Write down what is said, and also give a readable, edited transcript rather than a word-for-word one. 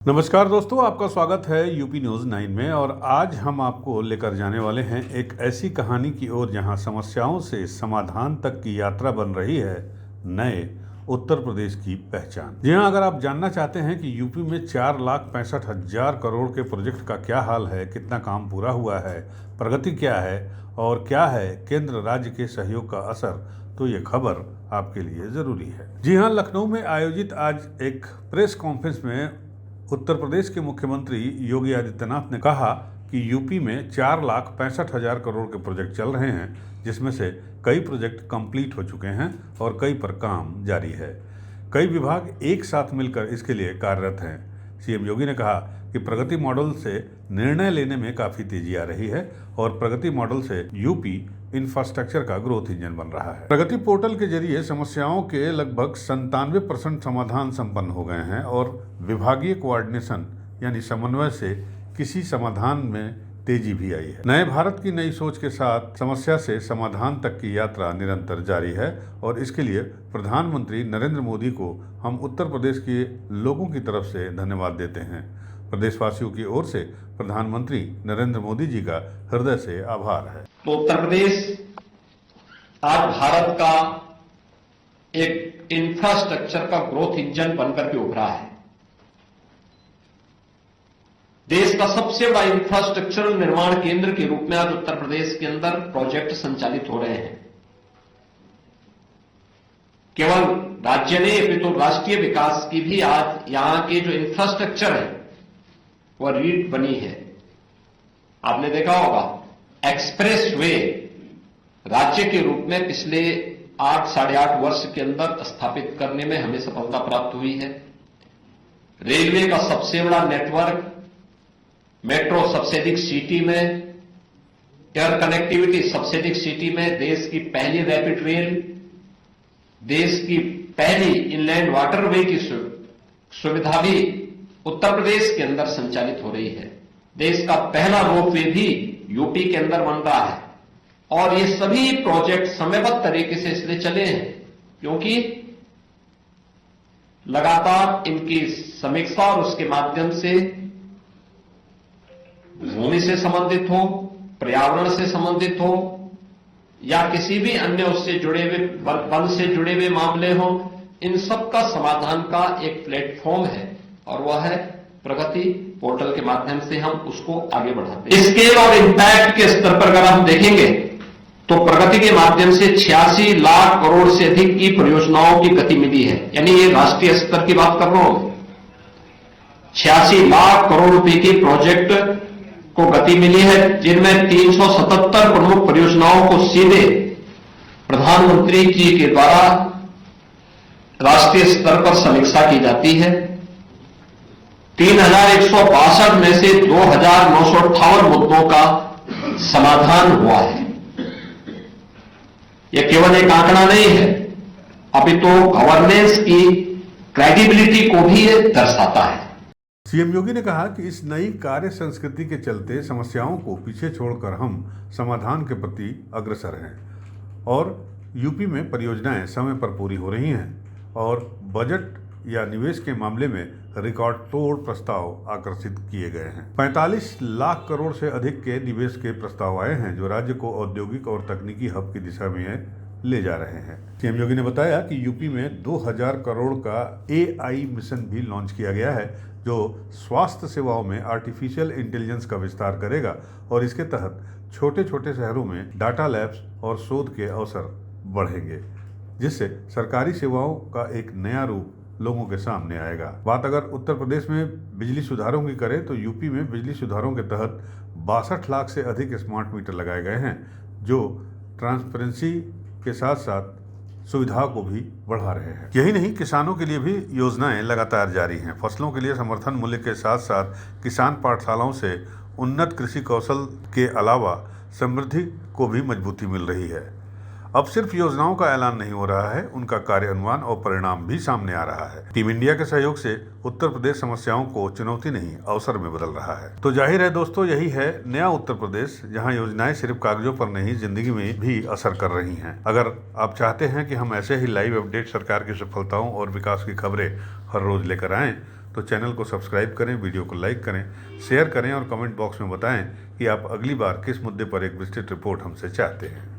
नमस्कार दोस्तों, आपका स्वागत है यूपी न्यूज़ 9 में। और आज हम आपको लेकर जाने वाले हैं एक ऐसी कहानी की ओर जहां समस्याओं से समाधान तक की यात्रा बन रही है नए उत्तर प्रदेश की पहचान। जी हां, अगर आप जानना चाहते हैं कि यूपी में 4,65,000 करोड़ के प्रोजेक्ट का क्या हाल है, कितना काम पूरा हुआ है, प्रगति क्या है और क्या है केंद्र राज्य के सहयोग का असर, तो ये खबर आपके लिए ज़रूरी है। जी हाँ, लखनऊ में आयोजित आज एक प्रेस कॉन्फ्रेंस में उत्तर प्रदेश के मुख्यमंत्री योगी आदित्यनाथ ने कहा कि यूपी में 4,65,000 करोड़ के प्रोजेक्ट चल रहे हैं, जिसमें से कई प्रोजेक्ट कंप्लीट हो चुके हैं और कई पर काम जारी है। कई विभाग एक साथ मिलकर इसके लिए कार्यरत हैं। सीएम योगी ने कहा कि प्रगति मॉडल से निर्णय लेने में काफ़ी तेजी आ रही है और प्रगति मॉडल से यूपी इंफ्रास्ट्रक्चर का ग्रोथ इंजन बन रहा है। प्रगति पोर्टल के जरिए समस्याओं के लगभग 97% समाधान संपन्न हो गए हैं और विभागीय कोऑर्डिनेशन यानी समन्वय से किसी समाधान में तेजी भी आई है। नए भारत की नई सोच के साथ समस्या से समाधान तक की यात्रा निरंतर जारी है और इसके लिए प्रधानमंत्री नरेंद्र मोदी को हम उत्तर प्रदेश के लोगों की तरफ से धन्यवाद देते हैं। प्रदेशवासियों की ओर से प्रधानमंत्री नरेंद्र मोदी जी का हृदय से आभार है। तो उत्तर प्रदेश आज भारत का एक इंफ्रास्ट्रक्चर का ग्रोथ इंजन बनकर के उभरा है। देश का सबसे बड़ा इंफ्रास्ट्रक्चरल निर्माण केंद्र के रूप में आज उत्तर प्रदेश के अंदर प्रोजेक्ट संचालित हो रहे हैं। केवल राज्य ने अपितु राष्ट्रीय विकास की भी आज यहां के जो इंफ्रास्ट्रक्चर है वह रीढ़ बनी है। आपने देखा होगा एक्सप्रेस वे राज्य के रूप में पिछले 8-8.5 वर्ष के अंदर स्थापित करने में हमें सफलता प्राप्त हुई है। रेलवे का सबसे बड़ा नेटवर्क, मेट्रो सबसे अधिक सिटी में, एयर कनेक्टिविटी सबसे अधिक सिटी में, देश की पहली रैपिड रेल, देश की पहली इनलैंड वाटरवे की सुविधा भी उत्तर प्रदेश के अंदर संचालित हो रही है। देश का पहला रोपवे भी यूपी के अंदर बन रहा है और ये सभी प्रोजेक्ट समयबद्ध तरीके से इसलिए चले हैं क्योंकि लगातार इनकी समीक्षा और उसके माध्यम से भूमि से संबंधित हो, पर्यावरण से संबंधित हो या किसी भी अन्य उससे जुड़े हुए वन से जुड़े हुए मामले हो, इन सब का समाधान का एक प्लेटफॉर्म है और वह है प्रगति पोर्टल के माध्यम से हम उसको आगे बढ़ाते हैं। स्केल और इंपैक्ट के स्तर पर अगर हम देखेंगे तो प्रगति के माध्यम से 86 लाख करोड़ से अधिक की परियोजनाओं की गति मिली है। यानी ये राष्ट्रीय स्तर की बात कर रहा हूं। 86 लाख करोड़ रुपए के प्रोजेक्ट को गति मिली है, जिनमें 377 प्रमुख परियोजनाओं को सीधे प्रधानमंत्री जी के द्वारा राष्ट्रीय स्तर पर समीक्षा की जाती है। 3,162 में से 2,958 मुद्दों का समाधान हुआ है। यह केवल एक आंकड़ा नहीं है, अपितु गवर्नेंस की क्रेडिबिलिटी को भी यह दर्शाता है। सीएम योगी ने कहा कि इस नई कार्य संस्कृति के चलते समस्याओं को पीछे छोड़कर हम समाधान के प्रति अग्रसर हैं और यूपी में परियोजनाएं समय पर पूरी हो रही हैं और बजट या निवेश के मामले में रिकॉर्ड तोड़ प्रस्ताव आकर्षित किए गए हैं। 45 लाख करोड़ से अधिक के निवेश के प्रस्ताव आए हैं जो राज्य को औद्योगिक और तकनीकी हब की दिशा में ले जा रहे हैं। सीएम योगी ने बताया कि यूपी में 2,000 करोड़ का AI मिशन भी लॉन्च किया गया है जो स्वास्थ्य सेवाओं में आर्टिफिशियल इंटेलिजेंस का विस्तार करेगा और इसके तहत छोटे छोटे शहरों में डाटा लैब्स और शोध के अवसर बढ़ेंगे, जिससे सरकारी सेवाओं का एक नया रूप लोगों के सामने आएगा। बात अगर उत्तर प्रदेश में बिजली सुधारों की करें तो यूपी में बिजली सुधारों के तहत 62 लाख से अधिक स्मार्ट मीटर लगाए गए हैं जो ट्रांसपेरेंसी के साथ साथ सुविधा को भी बढ़ा रहे हैं। यही नहीं, किसानों के लिए भी योजनाएं लगातार जारी हैं। फसलों के लिए समर्थन मूल्य के साथ साथ किसान पाठशालाओं से उन्नत कृषि कौशल के अलावा समृद्धि को भी मजबूती मिल रही है। अब सिर्फ योजनाओं का ऐलान नहीं हो रहा है, उनका कार्यान्वयन और परिणाम भी सामने आ रहा है। टीम इंडिया के सहयोग से उत्तर प्रदेश समस्याओं को चुनौती नहीं अवसर में बदल रहा है। तो जाहिर है दोस्तों, यही है नया उत्तर प्रदेश, जहां योजनाएं सिर्फ कागजों पर नहीं जिंदगी में भी असर कर रही हैं। अगर आप चाहते हैं कि हम ऐसे ही लाइव अपडेट सरकार की सफलताओं और विकास की खबरें हर रोज लेकर आएं तो चैनल को सब्सक्राइब करें, वीडियो को लाइक करें, शेयर करें और कमेंट बॉक्स में बताएं कि आप अगली बार किस मुद्दे पर एक विस्तृत रिपोर्ट हमसे चाहते हैं।